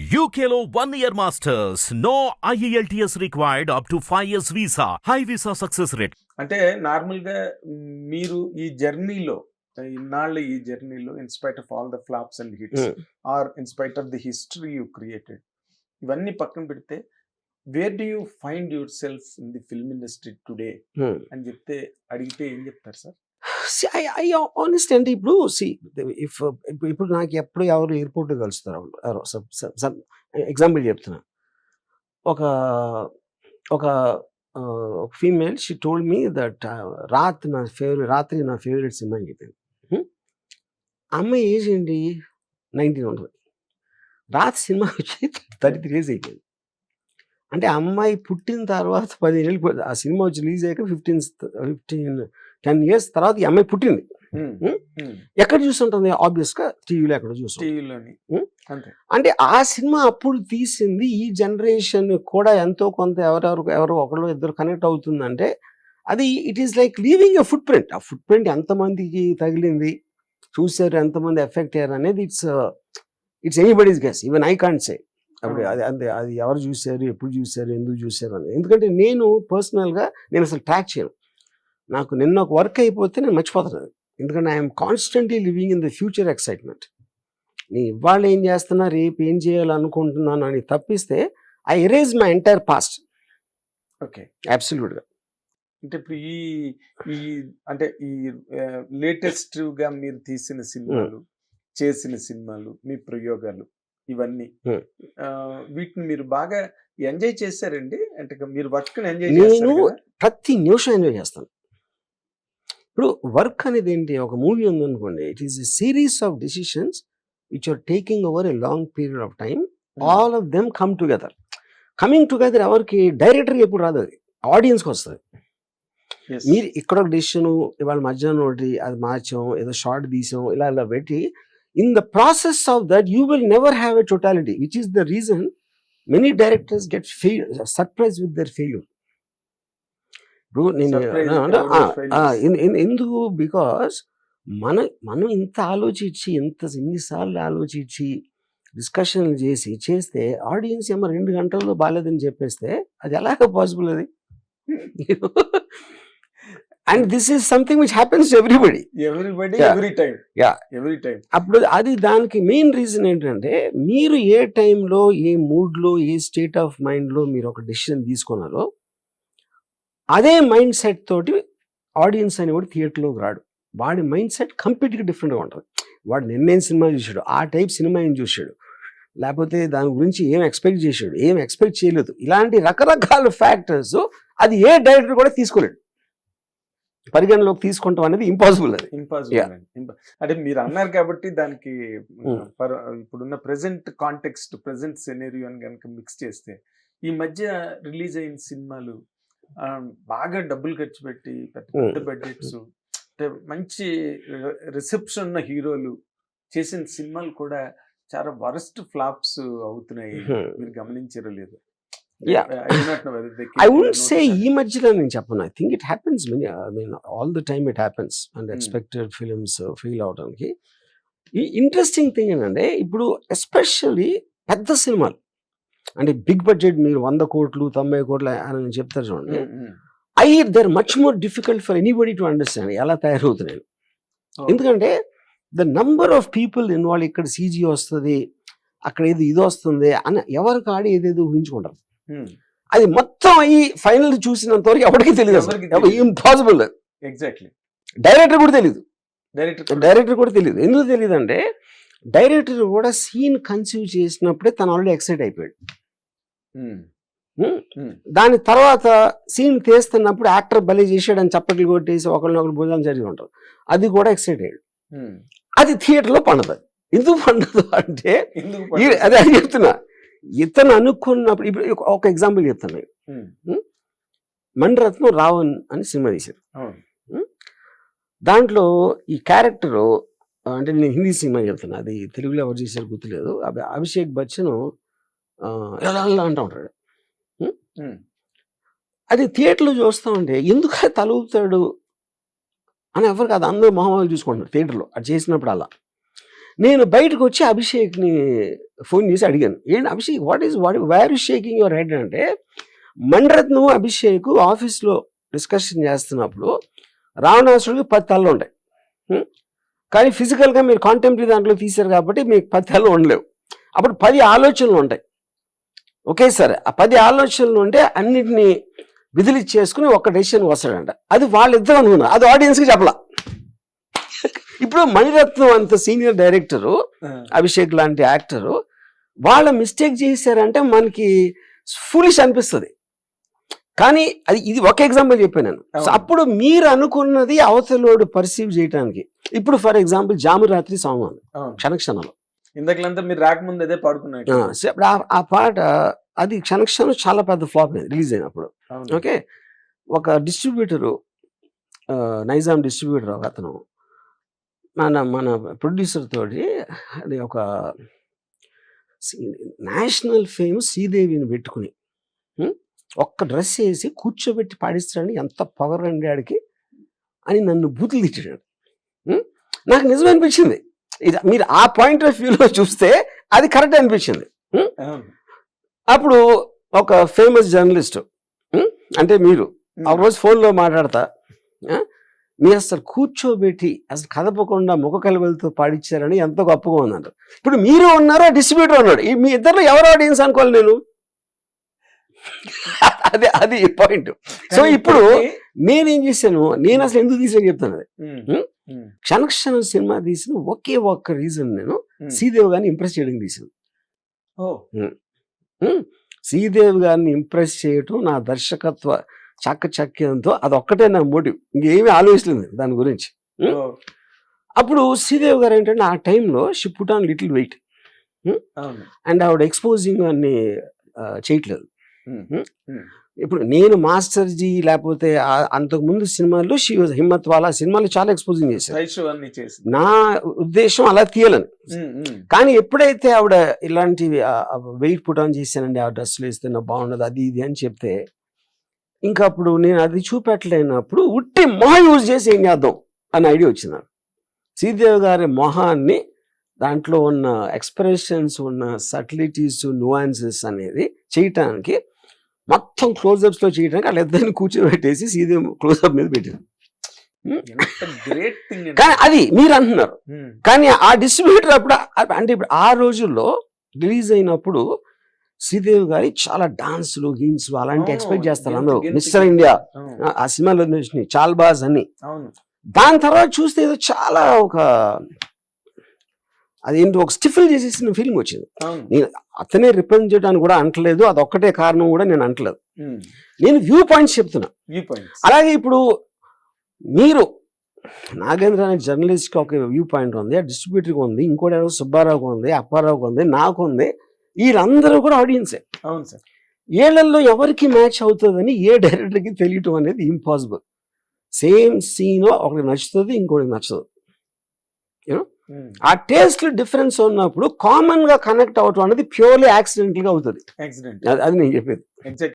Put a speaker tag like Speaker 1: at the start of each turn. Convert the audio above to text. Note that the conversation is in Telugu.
Speaker 1: UKLO 1 year masters. No IELTS required up to 5 years visa. High visa success rate.
Speaker 2: అంటే నార్మల్గా మీరు ఈ జర్నీలో ఇన్నాళ్ళు ఈ జర్నీలో in spite of all the flops and hits or in spite of the history you created ఇవన్నీ పక్కన పెడితే where do you find yourself in the film industry today అని చెప్తే అడిగితే ఏం చెప్తారు సార్?
Speaker 3: ఆనెస్ట్ అంటే ఇప్పుడు ఇప్పుడు నాకు ఎప్పుడు ఎవరు ఎయిర్పోర్ట్ కలుస్తారు ఎగ్జాంపుల్ చెప్తున్నా. ఒక ఒక female she told me that రాత్రి నా ఫేవరెట్ సినిమా అని చెప్పింది. అమ్మాయి ఏజ్ ఏంటి 19 ఉంటుంది. రాత్రి సినిమా వచ్చి 33 years అయిపోయింది. అంటే అమ్మాయి పుట్టిన తర్వాత 10 ఏళ్ళు ఆ సినిమా వచ్చి రిలీజ్ అయ్యాక 10 years తర్వాత ఈ అమ్మాయి పుట్టింది. ఎక్కడ చూస్తుంటుంది? ఆబ్వియస్గా టీవీలో ఎక్కడ చూస్తుంది. అంటే ఆ సినిమా అప్పుడు తీసింది ఈ జనరేషన్ కూడా ఎంతో కొంత ఎవరో ఒకళ్ళు ఇద్దరు కనెక్ట్ అవుతుందంటే అది it is like leaving a footprint. ఆ ఫుట్ ప్రింట్ ఎంతమందికి తగిలింది, చూసారు, ఎంతమంది ఎఫెక్ట్ అయ్యారు అనేది it's anybody's guess. Even I can't say అప్పుడు అది ఎవరు చూశారు, ఎప్పుడు చూశారు, ఎందుకు చూశారు అని. ఎందుకంటే నేను పర్సనల్గా నేను అసలు ట్రాక్ చేయను. నాకు నిన్న ఒక వర్క్ అయిపోతే నేను మర్చిపోతున్నాను. ఎందుకంటే I'm constantly living in the future excitement. నేను ఇవాళ ఏం చేస్తున్నా, రేపు ఏం చేయాలనుకుంటున్నాను అని తప్పిస్తే I erase my entire past.
Speaker 2: Okay,
Speaker 3: అబ్సల్యూట్గా.
Speaker 2: అంటే ఇప్పుడు ఈ అంటే ఈ లేటెస్ట్గా మీరు తీసిన సినిమాలు, చేసిన సినిమాలు, మీ ప్రయోగాలు ఇవన్నీ వీటిని మీరు బాగా ఎంజాయ్ చేశారండి? అంటే మీరు వర్క్ ఎంజాయ్
Speaker 3: నేను ప్రతి నిమిషం ఎంజాయ్ చేస్తాను. ఇప్పుడు వర్క్ అనేది ఏంటి? ఒక మూవీ ఉందనుకోండి, it is a series of decisions which are taking over a long period of time. All of them come together. Coming together ఎవరికి? డైరెక్టర్కి ఎప్పుడు రాదు, అది ఆడియన్స్కి వస్తుంది. మీరు ఇక్కడ ఒక డెసిషన్, ఇవాళ మధ్యాహ్నం ఒకటి అది మార్చాం, ఏదో షార్ట్ తీసాం, ఇలా పెట్టి in the process of that you will never have a totality, which is the reason many directors get surprised with their failure. ఎందుకు? బికాస్ మనం ఇంత ఆలోచించి ఇన్నిసార్లు ఆలోచించి డిస్కషన్లు చేస్తే ఆడియన్స్ ఏమో 2 గంటల్లో బాగాలేదని చెప్పేస్తే అది ఎలాగ పాసిబుల్? అది and this is something which happens to everybody
Speaker 2: every time.
Speaker 3: అప్పుడు అది దానికి మెయిన్ రీజన్ ఏంటంటే మీరు ఏ టైంలో, ఏ మూడ్లో, ఏ స్టేట్ ఆఫ్ మైండ్లో మీరు ఒక డెసిషన్ తీసుకున్నారో అదే మైండ్ సెట్ తోటి ఆడియన్స్ అనేవాడు థియేటర్లోకి రాడు. వాడి మైండ్ సెట్ కంప్లీట్గా డిఫరెంట్గా ఉంటుంది. వాడు నిన్నేం సినిమా చూశాడు, ఆ టైప్ సినిమా ఏం చూశాడు, లేకపోతే దాని గురించి ఏం ఎక్స్పెక్ట్ చేశాడు, ఏం ఎక్స్పెక్ట్ చేయలేదు, ఇలాంటి రకరకాల ఫ్యాక్టర్స్ అది ఏ డైరెక్టర్ కూడా తీసుకోలేడు. పరిగణలోకి తీసుకుంటాం అనేది ఇంపాసిబుల్. అది
Speaker 2: అంటే మీరు అన్నారు కాబట్టి దానికి ఇప్పుడున్న ప్రెసెంట్ కాంటెక్స్ట్, ప్రెసెంట్ సెనేరియోని కనుక మిక్స్ చేస్తే ఈ మధ్య రిలీజ్ అయిన సినిమాలు బాగా డబ్బులు ఖర్చు పెట్టి పెద్ద బడ్జెట్స్, అంటే మంచి రిసెప్షన్ ఉన్న హీరోలు చేసిన సినిమాలు కూడా చాలా వరస్ట్ ఫ్లాప్స్ అవుతున్నాయి. మీరు గమనించారో లేదు?
Speaker 3: I wouldn't say ఈ మధ్యలో నేను చెప్పను. I think it happens all the time it happens. Unexpected films fail అవడానికి. ఇంట్రెస్టింగ్ థింగ్ ఏంటంటే ఇప్పుడు ఎస్పెషల్లీ పెద్ద సినిమాలు అంటే బిగ్ బడ్జెట్, మీరు 100 కోట్లు 90 కోట్లు అని చెప్తారు చూడండి, they're much more difficult for anybody to understand ఎలా తయారవుతున్నాయి. ఎందుకంటే the number of people involve, ఇక్కడ సీజీ వస్తుంది, అక్కడ ఇది వస్తుంది అని ఎవరికి ఆడి ఏదేదో ఊహించుకుంటారు. అది మొత్తం అయ్యి ఫైనల్ చూసినంత వరకు ఎవరికి తెలియదు, ఇంపాసిబుల్.
Speaker 2: ఎగ్జాక్ట్లీ.
Speaker 3: డైరెక్టర్ కూడా తెలియదు. ఎందుకు తెలియదు అంటే డైరెక్టర్ కూడా సీన్ కన్సీవ్ చేసినప్పుడే తను ఆల్రెడీ ఎక్సైట్ అయిపోయాడు. దాని తర్వాత సీన్ తీస్తున్నప్పుడు యాక్టర్ భలే చేసాడని చప్పట్లు కొట్టేసి ఒకరినొకరు భుజాలు జరిగి ఉంటారు, అది కూడా ఎక్సైట్ అయ్యాడు. అది థియేటర్లో పండదు. ఎందుకు పండదు అంటే అదే అని చెప్తున్నా. ఇతను అనుకున్నప్పుడు ఇప్పుడు ఒక ఎగ్జాంపుల్ చెప్తాను. మణిరత్నం రావణ్ అని సినిమా తీశారు. దాంట్లో ఈ క్యారెక్టరు, అంటే నేను హిందీ సినిమా చెప్తున్నా, అది తెలుగులో ఎవరు చేశారు గుర్తులేదు, అభిషేక్ బచ్చన్ ఎలా అంటూ ఉంటాడు. అది థియేటర్లో చూస్తూ ఉంటే ఎందుకు తల ఊపుతాడు అని ఎవరు కాదు, అందరూ మొహమ్మలు చూసుకుంటున్నారు థియేటర్లో అది చేసినప్పుడు. అలా నేను బయటకు వచ్చి అభిషేక్ని ఫోన్ చేసి అడిగాను, ఏంటి Abhishek what where is shaking your head అంటే, మణిరత్నం అభిషేక్ ఆఫీస్లో డిస్కషన్ చేస్తున్నప్పుడు రావణాసుడికి 10 తలలు ఉంటాయి. కానీ ఫిజికల్గా మీరు కాంటెంపరీ దాంట్లో తీశారు కాబట్టి మీకు 10 తలలు ఉండలేవు. అప్పుడు 10 ఆలోచనలు ఉంటాయి ఒకేసారి. ఆ 10 ఆలోచనలు ఉంటే అన్నిటినీ విధులిచ్చేసుకుని ఒక డెసిషన్ వస్తాడంట. అది వాళ్ళిద్దరు అనుకున్నారు, అది ఆడియన్స్కి చెప్పలా. ఇప్పుడు మణిరత్నం అంత సీనియర్ డైరెక్టరు, అభిషేక్ లాంటి యాక్టరు వాళ్ళ మిస్టేక్ చేశారంటే మనకి ఫూలిష్ అనిపిస్తుంది. కానీ ఇది ఒక ఎగ్జాంపుల్ చెప్పాను నేను. అప్పుడు మీరు అనుకున్నది అవతలోడు పర్సీవ్ చేయడానికి. ఇప్పుడు ఫర్ ఎగ్జాంపుల్ జామురాత్రి సాంగ్ ఉంది క్షణక్షణంలో,
Speaker 2: ఇందాకలంతా మీరు రాకముందు అదే పాడుకున్నారు.
Speaker 3: ఆ పాట అది క్షణక్షణం చాలా పెద్ద ఫ్లాప్ అయింది రిలీజ్ అయినప్పుడు. ఓకే, ఒక డిస్ట్రిబ్యూటరు, నైజాం డిస్ట్రిబ్యూటర్ ఒక అతను మన ప్రొడ్యూసర్ తోటి అది ఒక నేషనల్ ఫేమ్ శ్రీదేవిని పెట్టుకుని ఒక్క డ్రెస్ వేసి కూర్చోబెట్టి పాడిస్తాడని ఎంత పొగరండి ఆడికి అని నన్ను బూతులు తిట్టాడు. నాకు నిజం అనిపించింది. ఇది మీరు ఆ పాయింట్ ఆఫ్ వ్యూలో చూస్తే అది కరెక్ట్ అనిపించింది. అప్పుడు ఒక ఫేమస్ జర్నలిస్టు అంటే మీరు ఆ రోజు ఫోన్లో మాట్లాడతా, మీరు అసలు కూర్చోబెట్టి అసలు కదపకుండా ముఖ కలవలతో పాడించారని ఎంతో గొప్పగా ఉందంట. ఇప్పుడు మీరు ఉన్నారు, ఆ డిస్ట్రిబ్యూటర్ ఉన్నాడు, మీ ఇద్దరిలో ఎవరు ఆడియన్స్ అనుకోవాలి నేను. అది పాయింట్. సో ఇప్పుడు నేనేం చేశాను, నేను అసలు ఎందుకు తీసాను చెప్తాను. అది క్షణక్షణం సినిమా తీసిన ఒకే ఒక్క రీజన్, నేను శ్రీదేవి గారిని ఇంప్రెస్ చేయడానికి తీసాను. శ్రీదేవి గారిని ఇంప్రెస్ చేయటం నా దర్శకత్వ చాకచక్యంతో అదొక్కటే నా మోటివ్, ఇంకేమీ ఆలోచించలేదు దాని గురించి. అప్పుడు శ్రీదేవి గారు ఏంటంటే ఆ టైంలో she put on little weight and ఆవిడ ఎక్స్పోజింగ్ అన్ని చేయట్లేదు. ఇప్పుడు నేను మాస్టర్ జీ లేకపోతే అంతకుముందు సినిమాల్లో షీ వాజ్ హిమ్మత్ వాలా సినిమాలు చాలా ఎక్స్పోజింగ్ చేశారు. నా ఉద్దేశం అలా తీయాలని. కానీ ఎప్పుడైతే ఆవిడ ఇలాంటి వెయిట్ పుట్ ఆన్ చేశానండి, ఆ డ్రెస్సులు వేస్తే నా బాగుండదు అది ఇది అని చెప్తే, ఇంకా అప్పుడు నేను అది చూపెట్టలేనప్పుడు ఉట్టి మొహం యూజ్ చేసి ఏం చేద్దాం అనే ఐడియా వచ్చింది. శ్రీదేవి గారి మొహాన్ని దాంట్లో ఉన్న ఎక్స్ప్రెషన్స్, ఉన్న సటిలిటీస్, నువాన్సెస్ అనేది చేయటానికి, మొత్తం క్లోజప్స్లో చేయడానికి వాళ్ళిద్దరిని కూర్చోబెట్టేసి శ్రీదేవి క్లోజప్ మీద పెట్టారు. కానీ అది మీరు అంటున్నారు. కానీ ఆ డిస్ట్రిబ్యూటర్ అప్పుడు అంటే ఇప్పుడు ఆ రోజుల్లో రిలీజ్ అయినప్పుడు శ్రీదేవి గారి చాలా డాన్సులు గీన్స్లు అలాంటి ఎక్స్పెక్ట్ చేస్తారు అందరూ. మిస్టర్ ఇండియా ఆ సినిమాలో చాల్బాజ్ అని. దాని తర్వాత చూస్తే ఏదో చాలా అదేంటి ఒక స్టిఫిల్ చేసేసిన ఫీలింగ్ వచ్చింది. నేను అతనే రిప్రజెంట్ చేయడానికి కూడా అంటలేదు, అదొక్కటే కారణం కూడా నేను అంటలేదు. నేను వ్యూ పాయింట్స్ చెప్తున్నా. అలాగే ఇప్పుడు మీరు నాగేంద్ర అనే జర్నలిస్ట్కి ఒక వ్యూ పాయింట్ ఉంది, ఆ డిస్ట్రిబ్యూటర్కి ఉంది, ఇంకోటి ఎవరో సుబ్బారావుకి ఉంది, అప్పారావుకి ఉంది, నాకు ఉంది. వీళ్ళందరూ కూడా ఆడియన్సే.
Speaker 2: అవును సార్.
Speaker 3: ఏళ్లలో ఎవరికి మ్యాచ్ అవుతుందని ఏ డైరెక్టర్కి తెలియటం అనేది ఇంపాసిబుల్. సేమ్ సీన్ ఒకటి నచ్చుతుంది, ఇంకోటి నచ్చదు. ఆ టేస్ట్ డిఫరెన్స్ ఉన్నప్పుడు కామన్ గా కనెక్ట్ అవటం అనేది ప్యూర్లీ యాక్సిడెంటల్ గా అవుతుంది. అది నేను చెప్పేది.